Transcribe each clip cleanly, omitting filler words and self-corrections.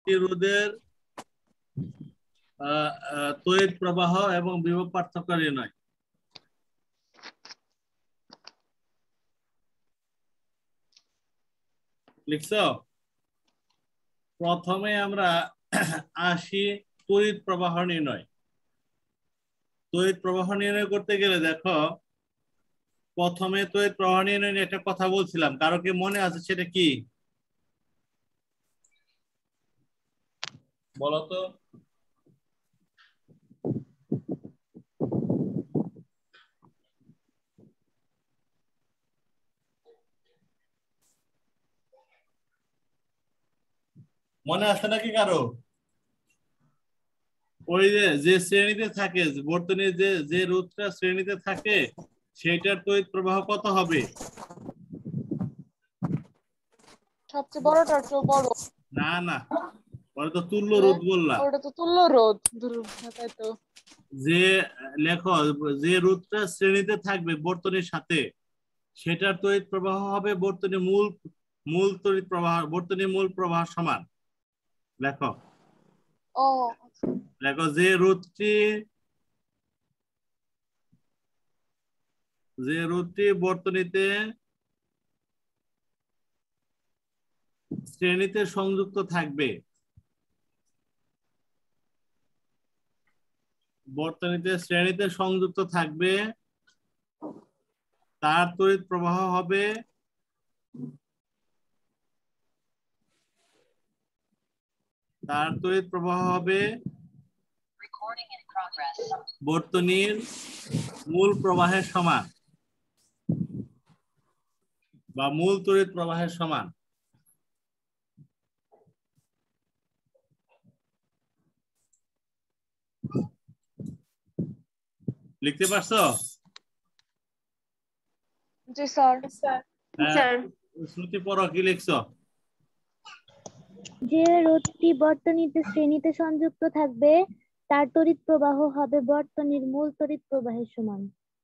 একটি রোধের তড়িৎ প্রবাহ এবং বিভব পার্থক্য নির্ণয়। লিখছো? প্রথমে আমরা আসি তড়িৎ প্রবাহ নির্ণয়। তড়িৎ প্রবাহ নির্ণয় করতে গেলে দেখো, প্রথমে তড়িৎ প্রবাহ নির্ণয় নিয়ে একটা কথা বলছিলাম, কারো কি মনে আছে সেটা কি? বলো তো। মনে আছে নাকি কারো? ওই যে শ্রেণীতে থাকে, বর্তনীর যে রোধটা শ্রেণীতে থাকে সেটার তড়িৎ প্রবাহ কত হবে? সবচেয়ে বড়টার চেয়ে বড়। না না, ওটা তো তুল্য রোধ বললাম। ওটা তো তুল্য রোধ। তাই তো। যে লেখো, যে রোধটা শ্রেণীতে থাকবে বর্তনীর সাথে সেটার তড়িৎ প্রবাহ হবে বর্তনীর মূল তড়িৎ প্রবাহ, বর্তনীর মূল প্রবাহ সমান। লেখো ও লেখো যে রোধটি বর্তনীতে শ্রেণীতে সংযুক্ত থাকবে, বর্তনীতে শ্রেণীতে সংযুক্ত থাকবে, তার তড়িৎ প্রবাহ হবে বর্তনীর মূল প্রবাহের সমান বা মূল তড়িৎ প্রবাহের সমান। লিখতে পারছো? জি স্যার। শ্রুতি পড়ো, কি লিখছো? যে রোধটি বর্তনীতে শ্রেণীতে সংযুক্ত থাকবে তার তড়িৎ প্রবাহ হবে বর্তনীর মূল তড়িৎ প্রবাহের সমান।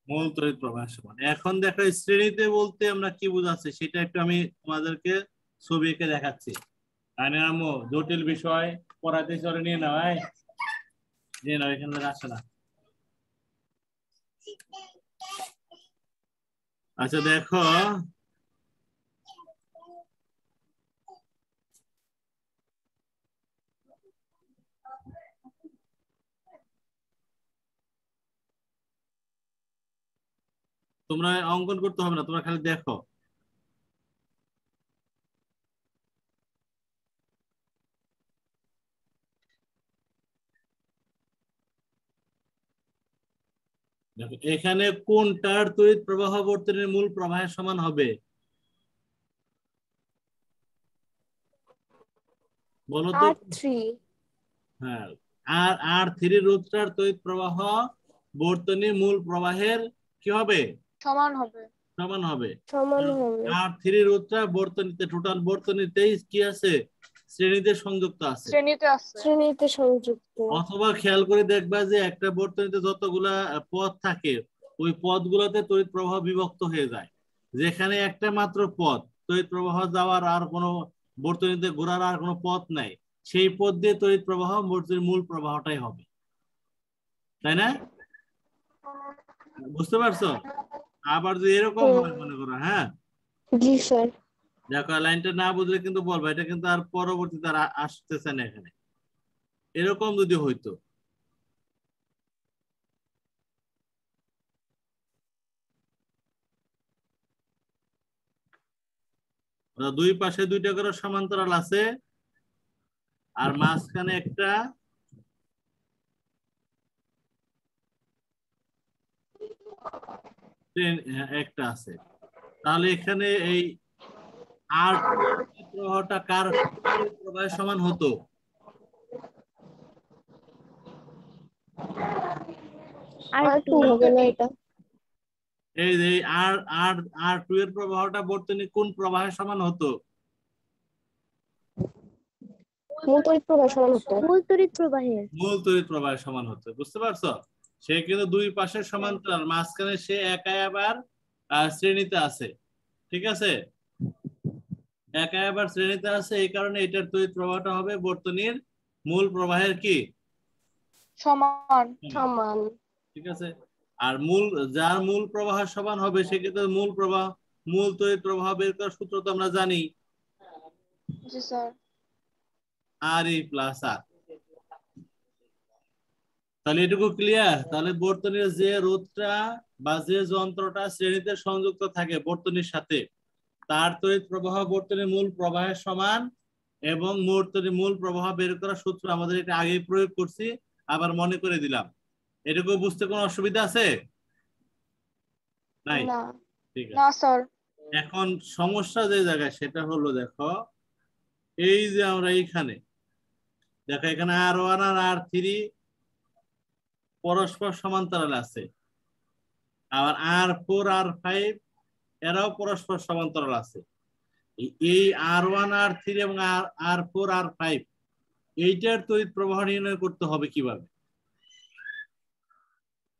মূল তড়িৎ প্রবাহের সমান। এখন দেখো, শ্রেণীতে বলতে আমরা কি বোঝাচ্ছি সেটা একটু আমি তোমাদেরকে ছবি এঁকে দেখাচ্ছি। জটিল বিষয় পড়াতে চলে নিয়ে নাও, নিয়ে নাও, এখানে আসে না। আচ্ছা দেখো, তোমরা অঙ্কন করতে হবে না, তোমরা খালি দেখো। এখানে কোনটার তড়িৎ প্রবাহ বর্তনীর মূল প্রবাহের সমান হবে বলো তো? হ্যাঁ, R3 রোধটার তড়িৎ প্রবাহ বর্তনীর মূল প্রবাহের কি হবে? সমান হবে। R3 রোধটা বর্তনীতে, টোটাল বর্তনীতেই কি আছে? শ্রেণীতে সংযুক্ত আছে। শ্রেণীতে সংযুক্ত। অথবা খেয়াল করে দেখবা যে একটা বর্তনীতে যতগুলা পদ থাকে ওই পদগুলোতে তড়িৎ প্রবাহ বিভক্ত হয়ে যায়। যেখানে একটা মাত্র পদ তড়িৎ প্রবাহ যাওয়ার আর কোনো বর্তনীতে ঘোরার আর কোনো পথ নাই, সেই পদ দিয়ে তড়িৎ প্রবাহ বর্তনীর মূল প্রবাহটাই হবে, তাই না? বুঝতে পারছো? আবার যদি এরকম হয় মনে করো, হ্যাঁ জি স্যার। দেখো, লাইনটা না বুঝলে কিন্তু বলবো, এটা কিন্তু আর পরবর্তীতে আর আসতেছে না। এখানে এরকম যদি হইতো, দুই পাশে দুইটা করে সমান্তরাল আছে আর মাঝখানে একটা একটা আছে, তাহলে এখানে এই আর প্রবাহটা কার প্রবাহের সমান হতো? এই যে আর আর আর টু এর প্রবাহটা বর্তনী কোন প্রবাহের সমান হতো? মূল তড়িৎ প্রবাহের সমান হতো। বুঝতে পারছো? সে কিন্তু দুই পাশের সমান্তরাল, মাঝখানে সে একাই আবার শ্রেণীতে আছে। ঠিক আছে? একা আবার শ্রেণীতে আছে, এই কারণে এটার তড়িৎ প্রবাহটা হবে বর্তনীর মূল প্রবাহের কি সমান। সমান। ঠিক আছে। আর যার মূল প্রবাহ সমান হবে সেক্ষেত্রে মূল তড়িৎ প্রবাহ বের করার সূত্র তো আমরা জানি, জি স্যার। আর ই প্লাস আর। তাহলে এটুকু ক্লিয়ার। তাহলে বর্তনীর যে রোধটা বা যে যন্ত্রটা শ্রেণীতে সংযুক্ত থাকে বর্তনীর সাথে, তার তড়িৎ প্রবাহ বর্তনীর মূল প্রবাহের সমান, এবং বর্তনীর মূল প্রবাহ বের করার সূত্র আমাদের এটা আগেই প্রয়োগ করছি, আবার মনে করে দিলাম। এটুকু বুঝতে কোনো অসুবিধা আছে? নাই? না ঠিক না আছে। স্যার। এখন সমস্যা যে জায়গায় সেটা হলো, দেখো এই যে আমরা এইখানে দেখো এখানে R1 আর R3 পরস্পর সমান্তরালে আছে, আবার R4 R5 এরাও পরস্পর সমান্তরাল আছে। এই R1 R3 এবং R4 R5 এইটার তড়িৎ প্রবাহ নির্ণয় করতে হবে কিভাবে?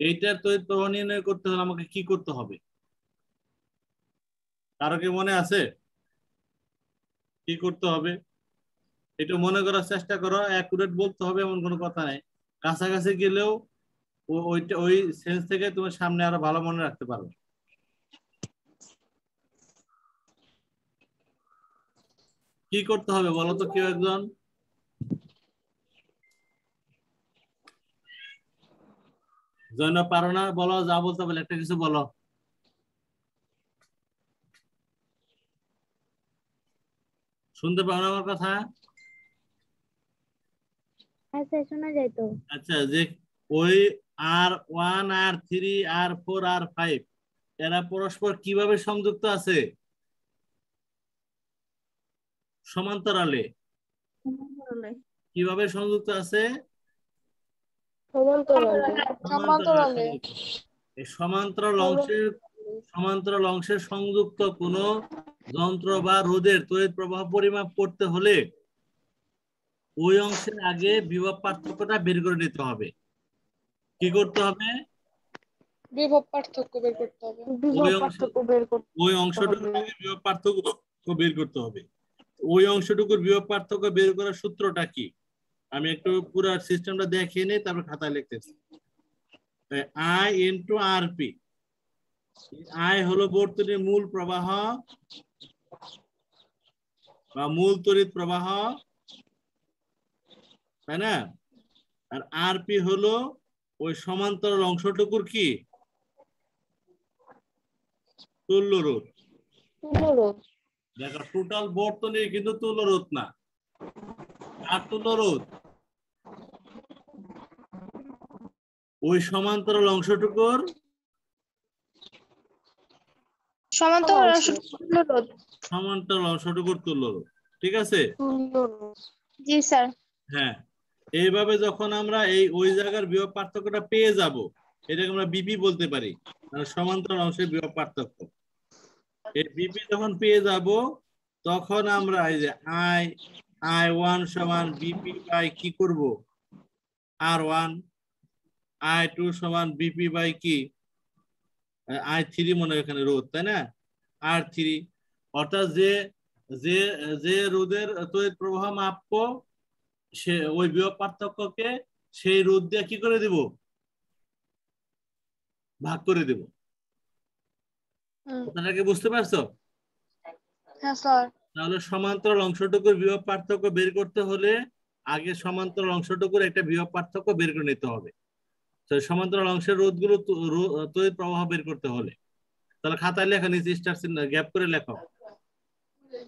এইটার তড়িৎ প্রবাহ নির্ণয় করতে হলে আমাকে কি করতে হবে? কারো কি মনে আছে কি করতে হবে? একটু মনে করার চেষ্টা করো। অ্যাকুরেট বলতে হবে এমন কোনো কথা নাই, কাছাকাছি গেলেও ওই সেন্স থেকে তুমি সামনে আরো ভালো মনে রাখতে পারবে। কি করতে হবে বলো তো কেউ একজন? জৈনব পারো না? বলো, যা বলতে বলে একটা কিছু বলো। শুনতে পাও না আমার কথা? আচ্ছা, শোনা যায় তো। আচ্ছা, যে ওই R1 R3 R4 R5 এরা পরস্পর কিভাবে সংযুক্ত আছে? সমান্তরালে। কিভাবে সংযুক্ত আছে? সমান্তরালে। সমান্তরালে। এই সমান্তরাল অংশের সংযুক্ত কোন যন্ত্র বা রোধের তড়িৎ প্রবাহ পরিমাপ করতে হলে ওই অংশের আগে বিভব পার্থক্যটা বের করে নিতে হবে। কি করতে হবে? বিভব পার্থক্য বের করতে হবে। ওই অংশটুকুর আগে বিভব পার্থক্য বের করতে হবে। ওই অংশটুকুর বিভব পার্থক্য বের করার সূত্রটা কি? আমি একটু পুরো সিস্টেমটা দেখিয়ে নিই, তারপর খাতায় লিখতেছি। I into RP. I হলো বর্তনীর মূল প্রবাহ বা মূল তড়িৎ প্রবাহ, তাই না? আর আরপি হলো ওই সমান্তরাল অংশটুকুর কি তুল্য রোধ। দেখো টোটাল বর্তনীর কিন্তু তুল্য রোধ না, আর তুল্য রোধ ওই সমান্তরাল অংশটুকুর সমান্তরাল অংশটুকুর তুল্য রোধ। ঠিক আছে? জি স্যার। হ্যাঁ, এইভাবে যখন আমরা ওই জায়গার বিভব পার্থক্যটা পেয়ে যাব, এটাকে আমরা বিপি বলতে পারি, মানে সমান্তরাল অংশের বিভব পার্থক্য। এই বিপি যখন পেয়ে যাব, তখন আমরা এই যে I1 সমান বিপি বাই কি করব R1, I2 সমান বিপি বাই কি I3, মনে হয় এখানে রোধ, তাই না? R3, অর্থাৎ যে যে যে রোধের তড়িৎ প্রবাহ মাপবো সে ওই বিভব পার্থক্যকে সেই রোধ দিয়ে কি করে দিব? ভাগ করে দেব। আপনারা কি বুঝতে পারছো? হ্যাঁ স্যার। তাহলে সমান্তরাল অংশটুকুর বিভব পার্থক্য বের করতে হলে আগে সমান্তরাল অংশটুকুর একটা বিভব পার্থক্য বের করে নিতে হবে। তো সমান্তরাল অংশের রোধগুলো তড়িৎ প্রবাহ বের করতে হলে তাহলে খাতায় লেখা নিচে স্টার চিহ্ন গ্যাপ করে লেখো।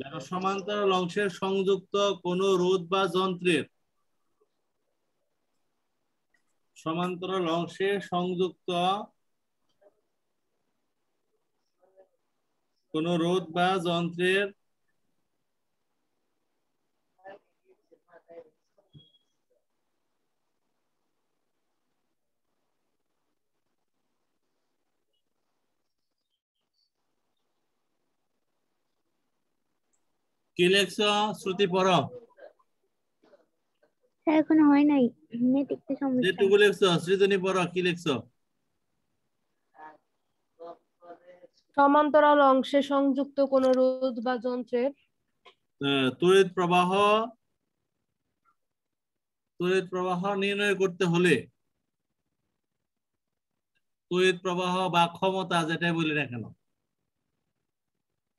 দেখো সমান্তরাল অংশের সংযুক্ত কোন রোধ বা যন্ত্রের সমান্তরাল অংশে সংযুক্ত কোন রোধ বা যন্ত্রের কি লেখছো? শ্রুতি পড়ো। স্যার এখনো হয় নাই, নেট একটু সমস্যা। যেটুকু লেখছো সৃজনী পড়ো, কি লেখছো? সমান্তরাল অংশে সংযুক্ত কোন রোধ বা যন্ত্রের তড়িৎ প্রবাহ নির্ণয় করতে হলে তড়িৎ প্রবাহ বা ক্ষমতা যেটাই বলি না কেন,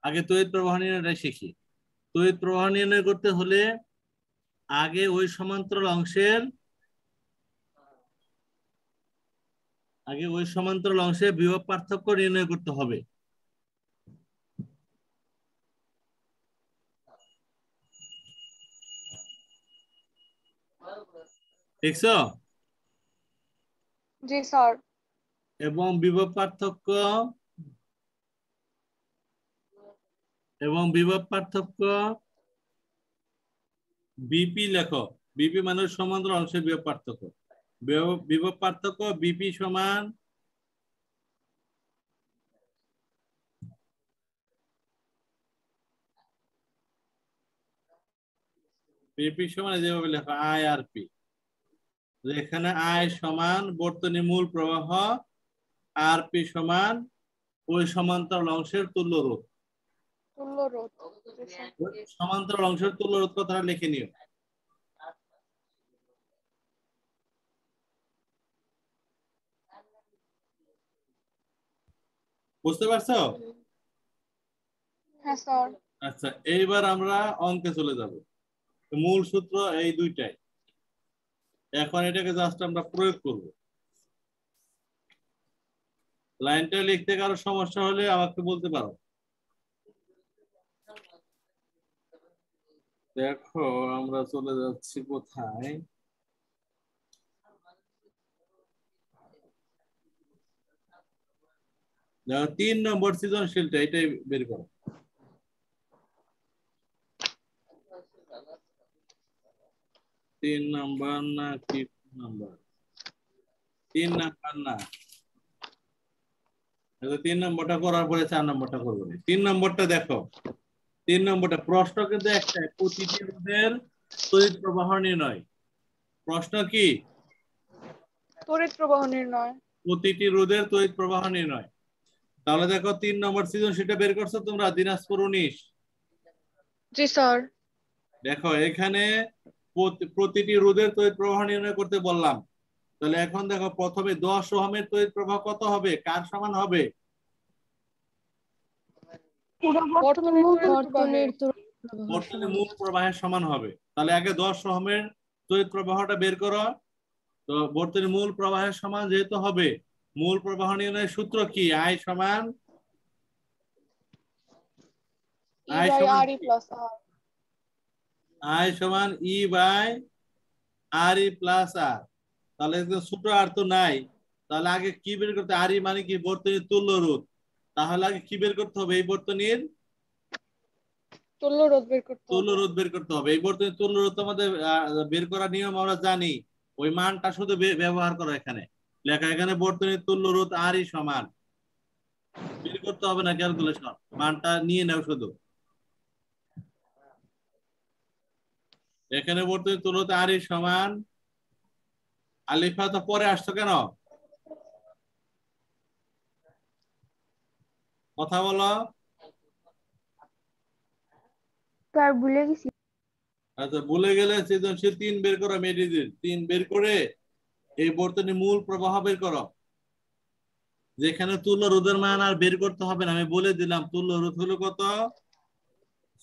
আগে তড়িৎ প্রবাহ নির্ণয়টা শিখি। তড়িৎ প্রবাহ নির্ণয় করতে হলে আগে ওই সমান্তরাল অংশের বিভব পার্থক্য নির্ণয় করতে হবে। ঠিক আছে? জি স্যার। এবং বিভব পার্থক্য বিপি লেখো। বিপি মানে সমান্তরাল অংশের বিভব পার্থক্য। বিভব পার্থক্য বিপি সমান যেভাবে লেখা আই আর পি। এখানে আই সমান বর্তনী মূল প্রবাহ, আর পি সমান ওই সমান্তরাল অংশের তুল্য রোধ। সমান্তরাল অংশের তুল্য রোধ কথাটা লিখে নিও। বুঝতে পারছো? হ্যাঁ স্যার। আচ্ছা, এইবার আমরা অঙ্কে চলে যাব। মূল সূত্র এই দুইটাই। এখন এটাকে জাস্ট আমরা প্রয়োগ করব। লাইনটা লিখতে কারো সমস্যা হলে আমাকে বলতে পারো। দেখো আমরা চলে যাচ্ছি কোথায়। দেখো 3 নম্বর সৃজনশীলটা এটাই বের করো। 3 নাম্বার না কি নাম্বার? 3 নাম্বার না। 3 নম্বরটা করার পরে 4 নম্বরটা করবো। 3 নম্বরটা দেখো। 3 নম্বরটা প্রশ্ন কিন্তু একটাই, প্রতিটি রোধের তড়িৎ প্রবাহ নির্ণয়। প্রশ্ন কি? তড়িৎ প্রবাহ নির্ণয়। প্রতিটি রোধের তড়িৎ প্রবাহ নির্ণয়। তাহলে দেখো 3 নম্বর সৃজনশীলটা বের করছো তোমরা, দিনাজপুর 19। জি স্যার। দেখো এখানে প্রতিটি রোধের তড়িৎ প্রবাহ নির্ণয় করতে বললাম। তাহলে এখন দেখো প্রথমে 10 ওহমের তড়িৎ প্রবাহ কত হবে, কার সমান হবে? বর্তনীর মূল প্রবাহের সমান হবে। তাহলে আগে 10 ওহমের তড়িৎ প্রবাহটা বের করো। তো বর্তনীর মূল প্রবাহের সমান যেহেতু হবে, মূল প্রবাহ নির্ণয়ের সূত্র কি? I সমান E বাই আর ই প্লাস আর। তাহলে সূত্র আর তো নাই, তাহলে আগে কি বের করতে? আর ই মানে কি? বর্তনীর তুল্য রোধ। তাহলে আগে কি বের করতে হবে? এই বর্তনীর তুল্য রোধ বের করতে হবে। এই বর্তনীর তুল্য রোধ আমাদের বের করার নিয়ম আমরা জানি। ওই মানটা শুধু ব্যবহার করো এখানে লেখা। এখানে বর্তনীর তুল্য রোধ আর ই সমান, বের করতে হবে না ক্যালকুলেশন, মানটা নিয়ে নাও শুধু। এখানে বর্তনীর তুল্য রোধ আর ই সমান, আলিফা তো পরে আসছো কেন? কথা বলো। স্যার ভুলে গেছি। আচ্ছা, ভুলে গেলে সৃজনশীল 3 বের করো। মেডিজিন 3 বের করে এই বর্তনীর মূল প্রবাহ বের করো। যেখানে তুল্য রোধের মান আর বের করতে হবে না, আমি বলে দিলাম তুল্য রোধ হলো কত?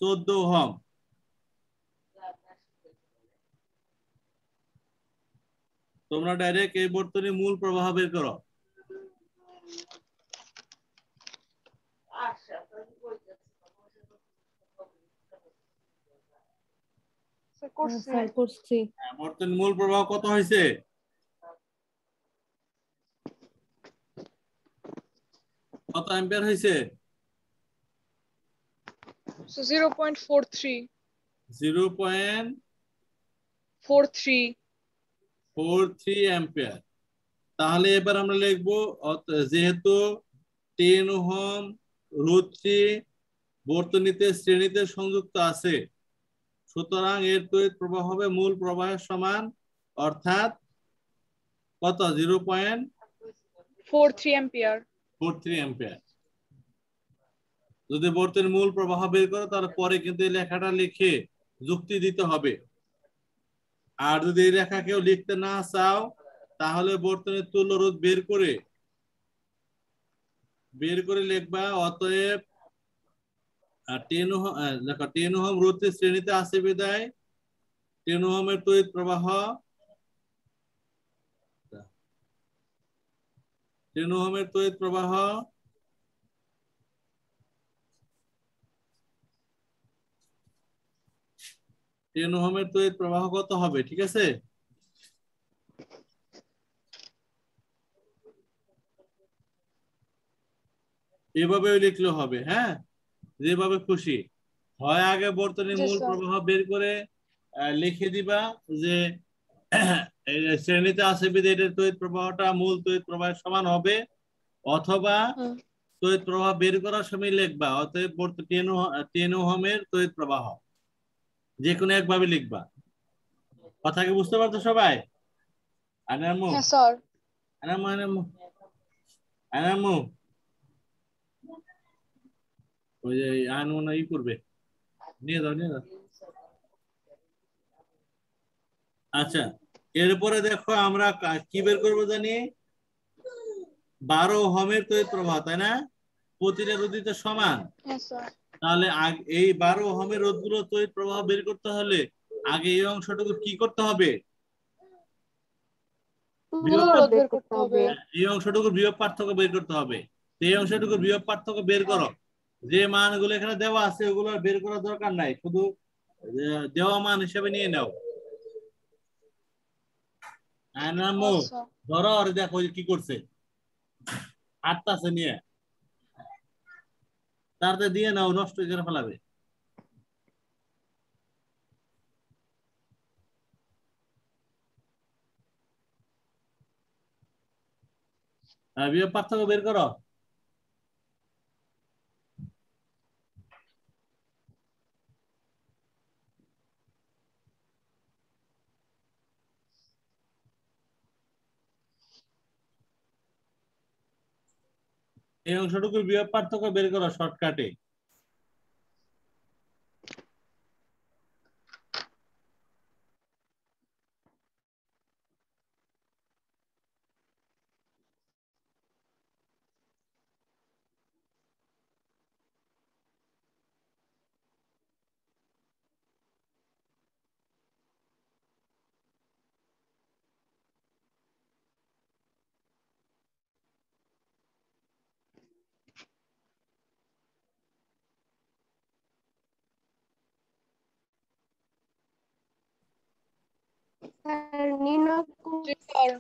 14 ওহম। তোমরা ডাইরেক্ট এই বর্তনীর মূল প্রবাহ বের করো। স্যার করছি। বর্তনীর মূল প্রবাহ কত হয়েছে? কত অ্যাম্পিয়ার হয়েছে? 0.43 0.43 অ্যাম্পিয়ার। তাহলে এবার আমরা লিখবো যেহেতু 10 ওহম রোধটি বর্তনীতে শ্রেণীতে সংযুক্ত আছে, সুতরাং এর তড়িৎ প্রবাহ হবে মূল প্রবাহের সমান, অর্থাৎ কত? 0.43 অ্যাম্পিয়ার। যদি বর্তনীর মূল প্রবাহ বের করো তাহলে পরে কিন্তু এই লেখাটা লিখে যুক্তি দিতে হবে। আর যদি এই লেখা কেউ লিখতে না চাও তাহলে বর্তনীর তুল্য রোধ বের করে লিখবা অতএব 10 ওহম দেখো 10 ওহম রোধটি শ্রেণীতে আছে বিধায় 10 ওহমের তড়িৎ প্রবাহ 10 ওহমের তড়িৎ প্রবাহ 10 ওহমের তড়িৎ প্রবাহ কত হবে? ঠিক আছে, এভাবে লিখলে হবে। হ্যাঁ, যেভাবে খুশি হয়। আগে বর্তনীর জি মূল স্যার। প্রবাহ বের করে লিখে দিবা যে এই যে শ্রেণীতে আছে বিধায় এটার তড়িৎ প্রবাহটা মূল তড়িৎ প্রবাহের সমান হবে, অথবা তড়িৎ প্রবাহ বের করার সময় লিখবা অতএব 10 ওহমের তড়িৎ প্রবাহ, যে কোনো একভাবে লিখবা। কথা কি বুঝতে পারছো সবাই? আনামু হ্যাঁ স্যার। আনামু আনামু আনামু ওই যে আনু না ই করবে, নিয়ে যাও। আচ্ছা, এরপরে দেখো আমরা কি বের করবো জানি, 12 ওহমের তড়িৎ প্রবাহ, তাই না? প্রতিটা রোধই তো সমান। হ্যাঁ স্যার। তাহলে এই 12 ওহমের রোধগুলো তড়িৎ প্রবাহ বের করতে হলে আগে এই অংশটুকু কি করতে হবে? তুল্য রোধ বের করতে হবে। এই অংশটুকু বিভব পার্থক্য বের করতে হবে। এই অংশটুকু বিভব পার্থক্য বের করো। যে মানগুলো এখানে দেওয়া আছে ওগুলো বের করার দরকার নাই, শুধু দেওয়া মান হিসেবে নিয়ে নাও। আচ্ছা। ধরো আর দেখো কি করছে, হাঁটতাছে নিয়ে, তারতে দিয়ে নাও, নষ্ট করে ফেলাবে। বিভব পার্থক্য বের করো। এই অংশটুকু বিভব পার্থক্য বের করো শর্টকাটে। জি স্যার।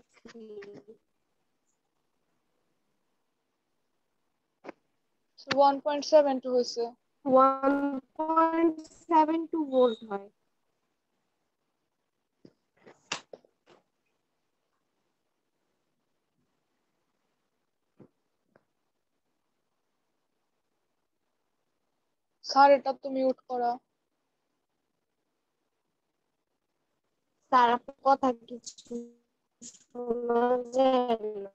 1.72 হয়েছে। 1.72 ভোল্ট হয়। স্যার এটা তো মিউট করা। স্যার আপনার কথা কিছু শোনা যায় না।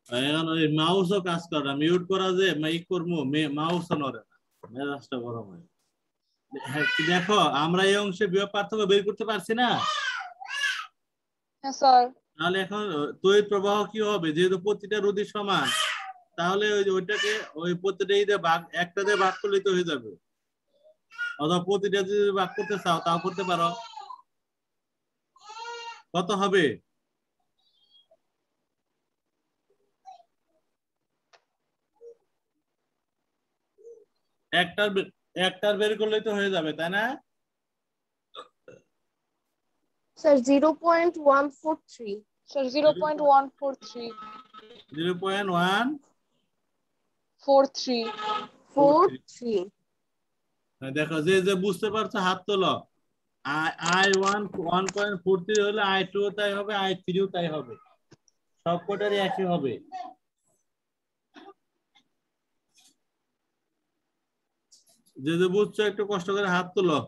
এখন ওই মাউসও কাজ করে না, মিউট করা যে মাইক করবো, মাউসও নড়ে না, মেজাজটা গরম হয়। দেখো আমরা এই অংশে বিভব পার্থক্য বের করতে পারছি না। হ্যাঁ স্যার। তাহলে এখন তড়িৎ প্রবাহ কি হবে, যেহেতু প্রতিটা রোধই সমান, তাহলে ওইটাকে ওই প্রতিটা ভাগ একটা দিয়ে ভাগ করলে তো হয়ে যাবে, অথবা প্রতিটা যদি ভাগ করতে চাও তাও করতে পারো। কত হবে? একটার বের করলে তো হয়ে যাবে, তাই না? স্যার 0.143। স্যার 0.143। 0.143 দেখো যে যে বুঝতে পারছো হাত তোলো। I1 1.43 হলে I2 তাই হবে, I3 তাই হবে, সবকটারই একই হবে। যে যে বুঝছো একটু কষ্ট করে হাত তোলো।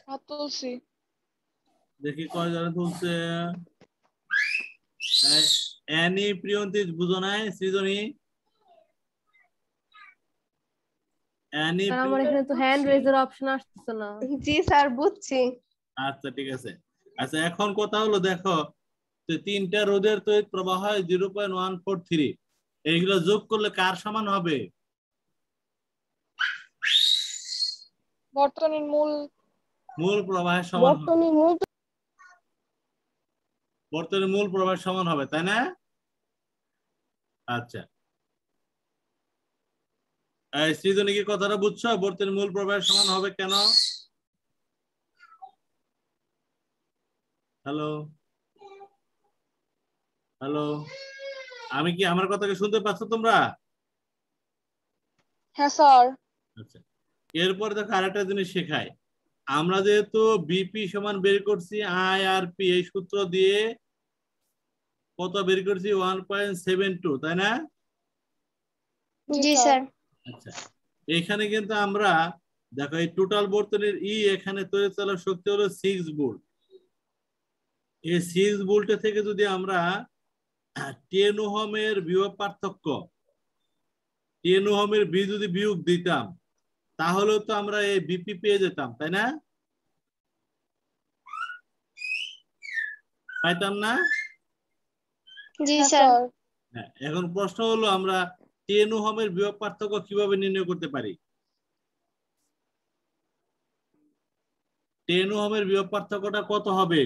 হাত তুলছি। দেখি কয়জন তুলছে। অ্যানি প্রিয়ন্তী বুঝো নাই? সৃজনী অ্যানি স্যার আমার এখানে তো হ্যান্ড রেজের অপশন আসছে না। জি স্যার বুঝছি। আচ্ছা ঠিক আছে। আচ্ছা এখন কথা হলো দেখো, যে তিনটা রোধের তড়িৎ প্রবাহ 0.143, এইগুলো যোগ করলে কার সমান হবে? বর্তনীর মূল মূল প্রবাহের সমান হবে। বর্তনী মূল বর্তনীর মূল প্রবাহের সমান হবে, তাই না? আচ্ছা এই সৃজনী কি কথাটা বুঝছো? বর্তনীর মূল প্রবাহের সমান হবে কেন? হ্যালো হ্যালো, আমি কি, আমার কথা কি শুনতে পাচ্ছ তোমরা? হ্যাঁ স্যার। আচ্ছা এরপর দেখো আরেকটা জিনিস শেখায়। আমরা যেহেতু বিপি সমান বের করছি আই আর পি, এই সূত্র দিয়ে কত বের করছি? 1.72, তাই না? জি স্যার। আচ্ছা এখানে কিন্তু আমরা দেখো এই টোটাল বর্তনীর এখানে তড়িৎ চালক শক্তি হলো 6 ভোল্ট। এই 6 ভোল্ট থেকে যদি আমরা 10 ওহমের বিভব পার্থক্য, 10 ওহমের যদি বিয়োগ দিতাম, তাহলেও তো আমরা এই বিপি পেয়ে যেতাম, তাই না? পাইতাম না? জি হ্যাঁ স্যার। স্যার। হ্যাঁ, এখন প্রশ্ন হলো আমরা 10 ওহমের বিভব পার্থক্য কিভাবে নির্ণয় করতে পারি? 10 ওহমের বিভব পার্থক্যটা কত হবে?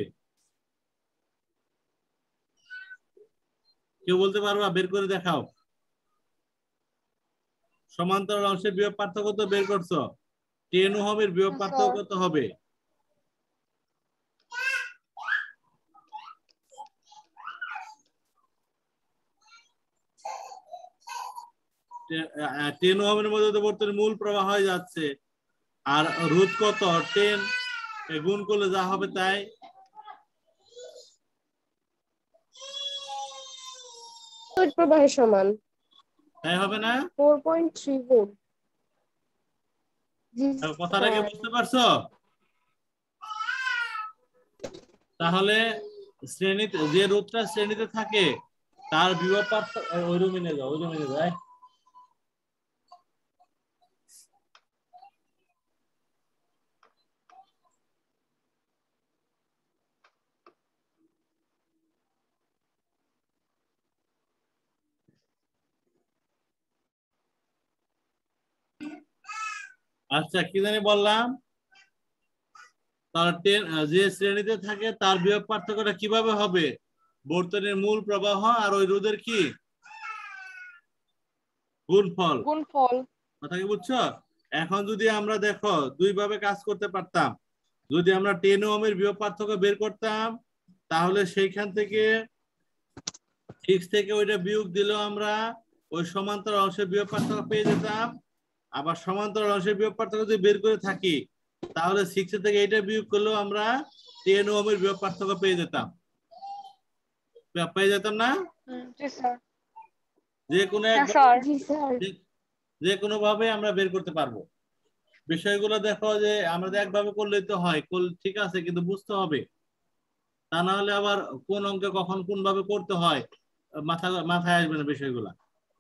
কেউ বলতে পারবা? বের করে দেখাও। সমান্তরাল অংশের বিভব পার্থক্য তো বের করছো, 10 ওহমের বিভব হ্যাঁ পার্থক্য স্যার। কত হবে? টেন ওহমের মধ্যে তো বর্তমানে মূল প্রবাহ হয়ে যাচ্ছে, আর রোধ কত? 10 গুণ করলে যা হবে তাই। তড়িৎ প্রবাহের সমান তাই হবে না? 4.3 ভোল্ট। জি কথাটা কি স্যার। বুঝতে পারছো? তাহলে শ্রেণীতে যে রোধটা শ্রেণীতে থাকে তার বিভব পার্থক্য, ওই রুমে নিয়ে যাও, ওই রুমে নিয়ে যায়। আচ্ছা কি জানি বললাম? তার যে শ্রেণীতে থাকে তার বিভব পার্থক্যটা কিভাবে হবে? বর্তনীর মূল প্রবাহ আর ওই রোধের কি গুণফল। গুণফল। কথা কি বুঝছো? এখন যদি আমরা দেখো দুই ভাবে কাজ করতে পারতাম। যদি আমরা 10 ওহমের বিভব পার্থক্য বের করতাম, তাহলে সেইখান থেকে 6 থেকে ওইটা বিয়োগ দিলেও আমরা ওই সমান্তরাল অংশের বিভব পার্থক্য পেয়ে যেতাম। আবার সমান্তরাল অংশের বিভব পার্থক্য যদি বের করে থাকি, তাহলে 6 থেকে এটা বিয়োগ করলেও আমরা 10 ওহমের বিভব পার্থক্য পেয়ে যেতাম। পেয়ে যেতাম না? জি স্যার। যে কোনো হ্যাঁ একভাবে, স্যার। জি স্যার। যে কোনো ভাবে আমরা বের করতে পারবো। বিষয়গুলো দেখো যে আমরা একভাবে করলেই তো হয়, ঠিক আছে, কিন্তু বুঝতে হবে। তা না হলে আবার কোন অঙ্কে কখন কোন ভাবে করতে হয় মাথায় আসবে না বিষয়গুলা।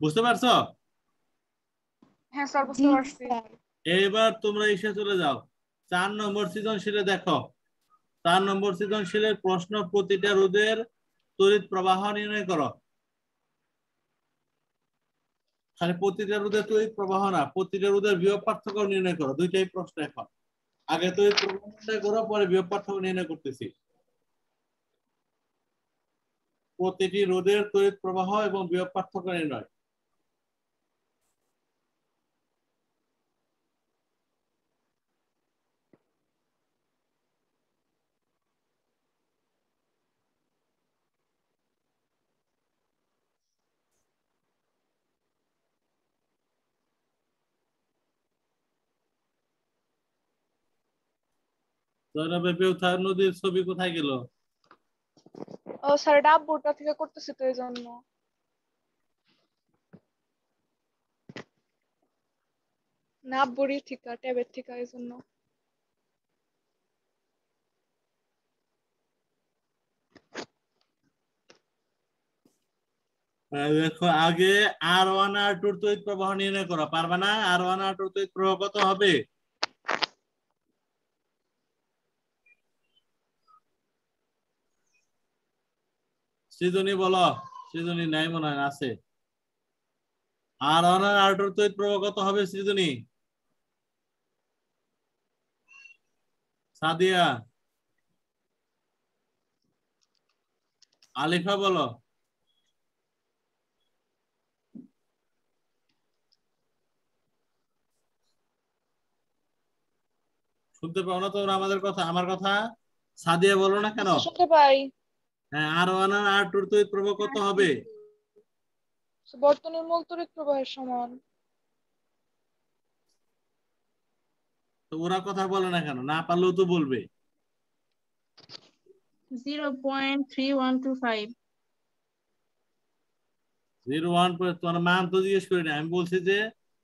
বুঝতে পারছো? হ্যাঁ স্যার জি বুঝতে পারছি। স্যার। এইবার তোমরা এসে চলে যাও 4 নম্বর সৃজনশীলে। দেখো 4 নম্বর সৃজনশীলের প্রশ্ন, প্রতিটা রোধের তড়িৎ প্রবাহ নির্ণয় করো। খালি প্রতিটা রোধের তড়িৎ প্রবাহ না, প্রতিটা রোধের বিভব পার্থক্য নির্ণয় করো। দুইটাই প্রশ্ন। এখন আগে তড়িৎ প্রবাহ নির্ণয় করো, পরে বিভব পার্থক্য নির্ণয় করতেছি। প্রতিটি রোধের তড়িৎ প্রবাহ এবং বিভব পার্থক্য নির্ণয়। জয়নবে বেউথা নদীর ছবি কোথায় গেল? ও স্যার ডাব বোর্ডটা থেকে করতেছি তো এই জন্য। না বড়ি ঠিকা ট্যাবের ঠিকা এই জন্য। দেখো আগে R1 R2 এর তড়িৎ প্রবাহ নির্ণয় করো, পারবে না? R1 R2 এর তড়িৎ প্রবাহ কত হবে? সৃজনী বলো। সৃজনী নাই মনে হয়, আছে। R1 আর R2 এর তড়িৎ প্রবাহ কত হবে সৃজনী? সাদিয়া, আলিফা বলো। শুনতে পাও না তোমরা আমাদের কথা, আমার কথা? সাদিয়া বলো না কেন? শুনতে পাই। হ্যাঁ, R1 আর R2 এর তড়িৎ প্রবাহ কত হবে? বর্তনীর মূল তড়িৎ প্রবাহের সমান। তো ওরা কথা বলে না কেন? না পারলেও তো বলবে। 0.3125 0.1 তোমার মান তো জিজ্ঞেস করি না, আমি বলছি যে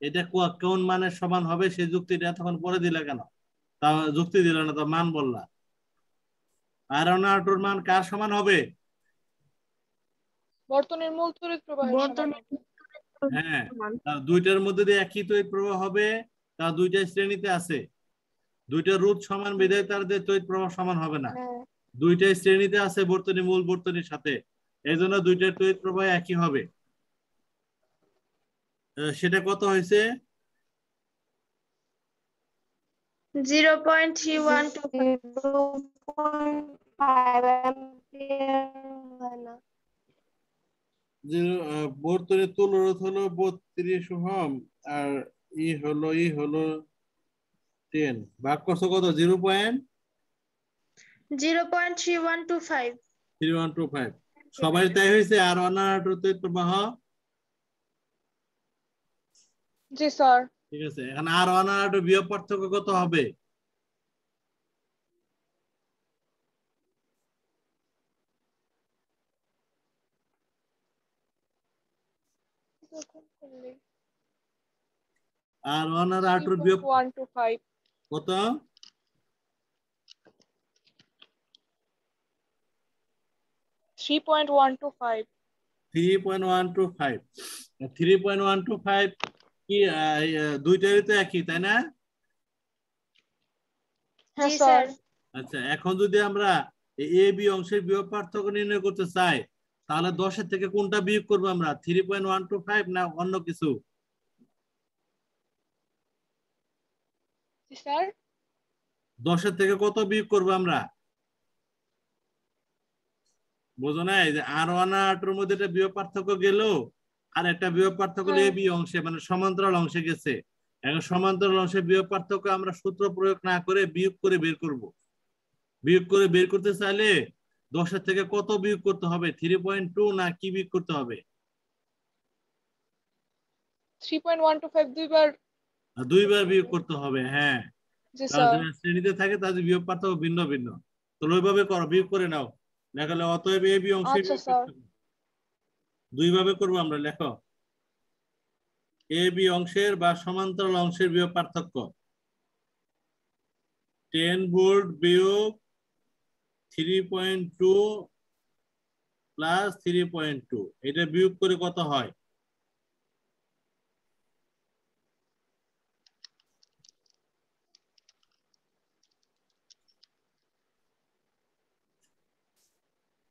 এটা কোন মানের সমান হবে সেই যুক্তিটা তখন পরে দিলে কেন? তা যুক্তি দিলে না, তো মান বললা। R1 আর R2 এর মান কার সমান হবে? বর্তনীর মূল তড়িৎ প্রবাহের সমান বর্তনীর হবে। হ্যাঁ, তার দুইটার মধ্যে দিয়ে একই তড়িৎ প্রবাহ হবে, তার দুইটা শ্রেণীতে আছে। দুইটা রুট সমান বিধায় তার যে তড়িৎ প্রবাহ সমান হবে না। হ্যাঁ। দুইটাই শ্রেণীতে আছে বর্তনী, মূল বর্তনীর সাথে, এই জন্য দুইটার তড়িৎ প্রবাহ একই হবে। সেটা কত হয়েছে? 0.3125 যে বর্তনীর তুল রোধ হলো 32 ওহম, আর ই হলো 10 ভাগ করছো কত? 0.3125 সবাই তাই হয়েছে। আর R1 তড়িৎ প্রবাহ। জি স্যার। ঠিক আছে, এখন R1 আর R2 বিয়োগ পার্থক্য কত হবে? R1 আর R2 বিয়োগ 3.125 কত? 3.125 3.125 3.125 কি দুইটারই তো একই, তাই না? হ্যাঁ জি স্যার। স্যার। আচ্ছা, এখন যদি আমরা এ বি অংশের বিয়োগ পার্থক্য নির্ণয় করতে চাই, তাহলে 10 থেকে কোনটা বিয়োগ করবো আমরা? 3.125 না অন্য কিছু? জি স্যার। 10 থেকে কত বিয়োগ করবো আমরা? বোঝো না? এই যে R1 আর R2 এর মধ্যে একটা বিয়োগ পার্থক্য গেল, আর একটা বিয়োগ পার্থক্য এ বি অংশে, মানে সমান্তরাল অংশে গেছে। এখন সমান্তরাল অংশে বিয়োগ পার্থক্য আমরা সূত্র প্রয়োগ না করে বিয়োগ করে বের করব। বিয়োগ করে বের করতে চাইলে 10 থেকে কত বিয়োগ করতে হবে? 3.2 না কি বিয়োগ করতে হবে? 3.125 দুইবার। দুইবার বিয়োগ করতে হবে, হ্যাঁ। জি তাহলে স্যার। যারা শ্রেণীতে থাকে তাদের বিয়োগ পার্থক্য ভিন্ন ভিন্ন। তো ওইভাবে করো, বিয়োগ করে নাও। লেখালে অতএব এ বি অংশের আচ্ছা বিয়োগ স্যার। পার্থক্য। দুইভাবে করবো আমরা, লেখো। এ বি অংশের বা সমান্তরাল অংশের বিয়োগ পার্থক্য 10 ভোল্ট বিয়োগ 3.2 প্লাস 3.2, এটা বিয়োগ করে কত হয়?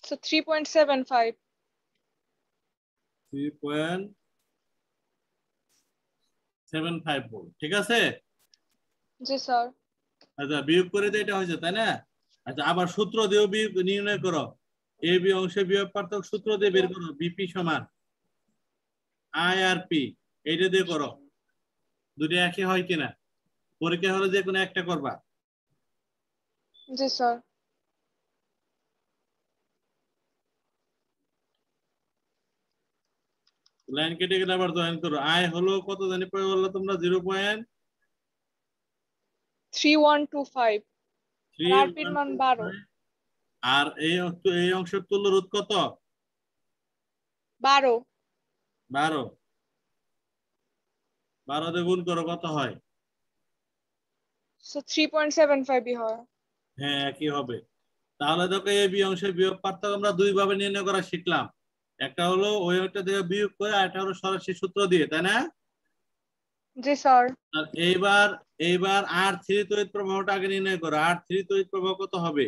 So 3.75 3.75 ভোল্ট, ঠিক আছে। জি স্যার। আচ্ছা, বিয়োগ করে দিয়ে এটা হয়েছে, তাই না? আচ্ছা, আবার সূত্র দিয়েও বিয়োগ নির্ণয় করো। এ বি অংশের বিয়োগ পার্থক্য সূত্র দিয়ে বের করো। বিপি সমান আই আর পি, এইটা দিয়ে করো। দুটো একই হয় কিনা পরীক্ষা হলে যে কোনো একটা করবা। জি স্যার। লাইন কেটে গেলে আবার জয়েন করো। আই হলো কত জানি পরে বললো তোমরা? 0.3125 আর আরপির মান 12। 0.3125। আর এই অংশের তুল্য রোধ কত? 12। 12। 12 দিয়ে গুণ করো, কত হয়? So 3.75 হয়। হ্যাঁ, একই হবে। তাহলে দেখো এ বি অংশের বিয়োগ পার্থক্য আমরা দুই ভাবে নির্ণয় করা শিখলাম। একটা হলো ওইটা থেকে বিয়োগ করে, আর একটা হলো সরাসরি সূত্র দিয়ে, তাই না? জি স্যার। আর এইবার R3 তড়িৎ প্রবাহটা আগে নির্ণয় করো। R3 তড়িৎ প্রবাহ কত হবে?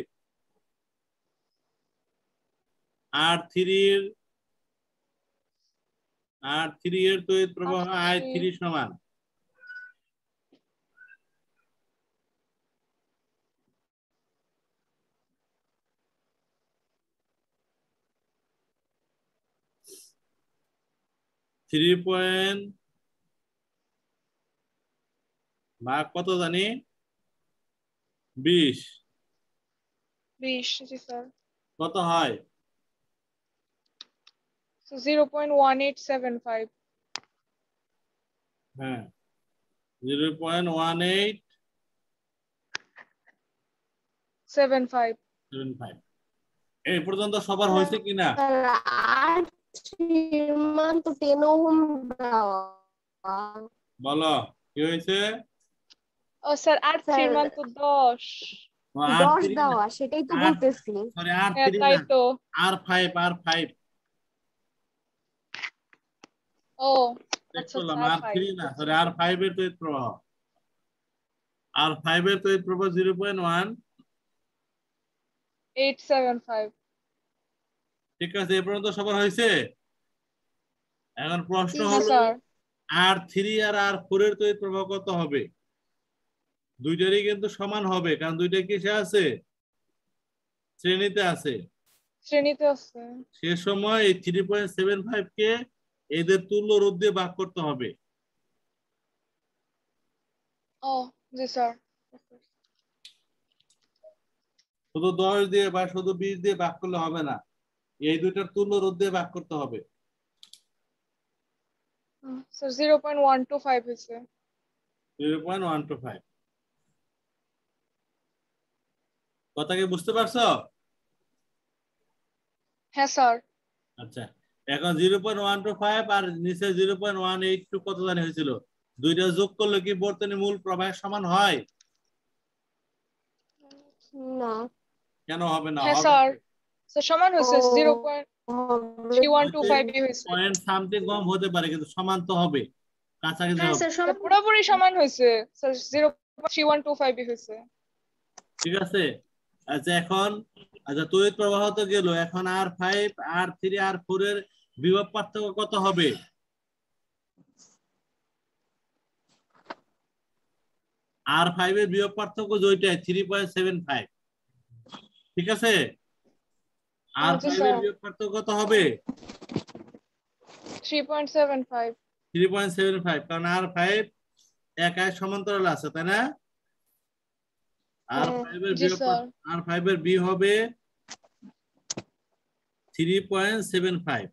R3 এর তড়িৎ প্রবাহ I3 সমান ভাগ কত জানি 20 20 জি স্যার। কত হয়? 0.1875। হ্যাঁ 0.1875। 75। এই পর্যন্ত সবার হয়েছে কিনা? R3 মান তো 10 ওহম দেওয়া। বলো কি হয়েছে? ও স্যার R3 এর মান তো 10। 10 দেওয়া, সেটাই তো বলতেছি। সরি হ্যাঁ R3 তাই না, তো। R5 ও চেক আচ্ছা করলাম, আচ্ছা R3 না, সরি R5 এর তড়িৎ প্রবাহ। R5 এর তড়িৎ প্রবাহ 875। ঠিক আছে, এ পর্যন্ত সবার হয়েছে। এখন প্রশ্ন হ্যাঁ হলো স্যার। R3 আর R4 এর তড়িৎ প্রবাহ কত হবে? দুইটারই কিন্তু সমান হবে, কারণ দুইটা কিসে আছে? শ্রেণীতে আছে। শ্রেণীতে আছে। সে সময় এই 3.75 কে এদের তুল্য রোধ দিয়ে ভাগ করতে হবে। ও জি স্যার। শুধু 10 দিয়ে বা শুধু 20 দিয়ে ভাগ করলে হবে না, এই দুইটার তুল্য রোধ দিয়ে ভাগ করতে হবে। স্যার 0.125 হয়েছে। 0.125 কথা কি বুঝতে পারছো? হ্যাঁ স্যার। আচ্ছা, এখন 0.125 আর নিচে 0.182 কত জানি হয়েছিল, দুইটা যোগ করলে কি বর্তনী মূল প্রবাহের সমান হয়? না। কেন হবে না? হ্যাঁ হবে স্যার। স্যার সমান হয়েছে ও 0.3125 হয়েছে। পয়েন্ট সামথিং কম হতে পারে, কিন্তু সমান তো হবে, কাছাকাছি হ্যাঁ হবে। স্যার, স্যার পুরোপুরি সমান হয়েছে স্যার, 0.3125 হয়েছে। ঠিক আছে। আচ্ছা এখন, আচ্ছা তড়িৎ প্রবাহ তো গেল, এখন R5 R3 R4 এর বিভব পার্থক্য কত হবে? R5 এর বিভব পার্থক্য যেটাই 3.75, ঠিক আছে। R5 জি এর স্যার। বিভব পার্থক্য কত হবে? 3.75। 3.75, কারণ R5 একাই সমান্তরাল আছে, তাই না? হ্যাঁ। R5 এর জি স্যার। R5 এর বি হবে 3.75।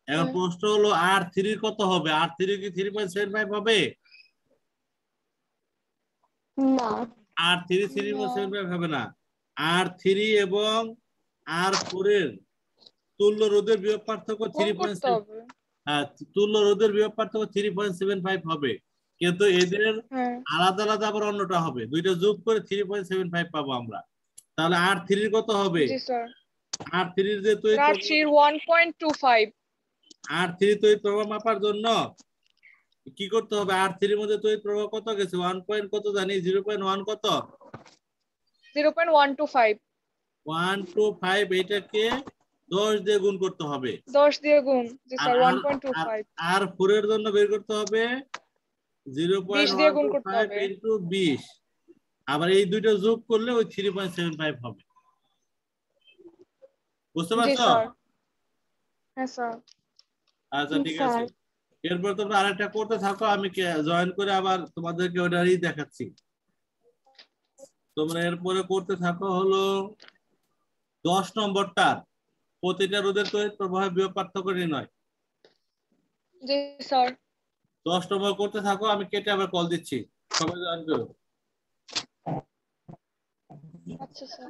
এখন প্রশ্ন হলো R3 কত হবে? R3 কি 3.75 হবে? না। R3 3.75 হবে না। R3 এবং R4 এর তুল্য রোধের বিভব পার্থক্য গুণ করতে 3.7, হবে। হ্যাঁ তুল্য রোধের বিভব পার্থক্য 3.75 হবে, কিন্তু এদের হ্যাঁ আলাদা আলাদা আবার অন্যটা হবে, দুইটা যোগ করে 3.75 পাবো আমরা। তাহলে R3 কত হবে? জি স্যার। R3 যে তড়িৎ প্রবাহ, R3 1.25। R3 তড়িৎ প্রবাহ মাপার জন্য কি করতে হবে? R3 এর মধ্যে তড়িৎ প্রবাহ কত গেছে? 1 পয়েন্ট কত জানি, 0.1 কত? 0.125। 125, এটাকে 10 দিয়ে গুণ করতে হবে। 10 দিয়ে গুণ। জি আর স্যার আর 1.25। আর 4 এর জন্য বের করতে হবে 20 দিয়ে গুণ করতে 0.125 হবে। ইনটু 20, আবার এই দুইটা যোগ করলে ওই 3.75 হবে। বুঝতে জি পারছো? স্যার। হ্যাঁ স্যার। আচ্ছা ঠিক আছে, স্যার। এরপর তোমরা আরেকটা করতে থাকো, আমি জয়েন করে আবার তোমাদেরকে ওটারই দেখাচ্ছি। তোমরা এরপরে করতে থাকো হলো 10 নম্বরটা, প্রতিটা রোধের তড়িৎ প্রবাহের বিভব পার্থক্য নির্ণয়। জি স্যার। 10 নম্বর করতে থাকো, আমি কেটে আবার কল দিচ্ছি, সবাই জয়েন করো। আচ্ছা স্যার।